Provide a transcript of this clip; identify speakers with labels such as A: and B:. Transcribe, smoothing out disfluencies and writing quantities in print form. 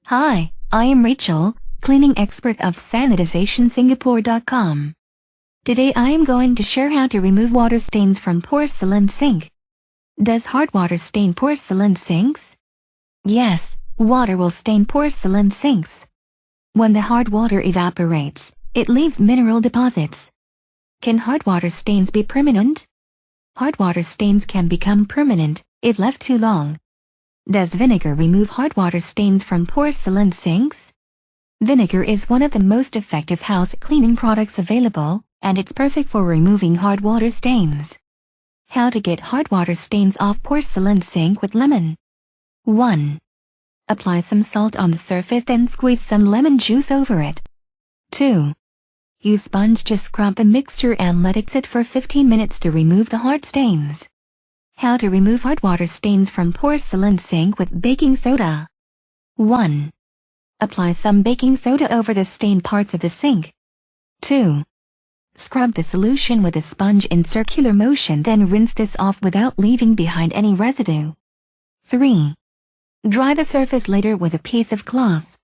A: Hi, I am Rachel, cleaning expert of sanitizationsingapore.com. Today I am going to share how to remove water stains from porcelain sink. Does hard water stain porcelain sinks? Yes, water will stain porcelain sinks. When the hard water evaporates, it leaves mineral deposits. Can hard water stains be permanent? Hard water stains can become permanent if left too long. Does vinegar remove hard water stains from porcelain sinks? Vinegar is one of the most effective house cleaning products available, and it's perfect for removing hard water stains. How to get hard water stains off porcelain sink with lemon. 1. Apply some salt on the surface, then squeeze some lemon juice over it. 2. Use sponge to scrub the mixture and let it sit for 15 minutes to remove the hard stains. How to remove hard water stains from porcelain sink with baking soda. 1. Apply some baking soda over the stained parts of the sink. 2. Scrub the solution with a sponge in circular motion, then rinse this off without leaving behind any residue. 3. Dry the surface later with a piece of cloth.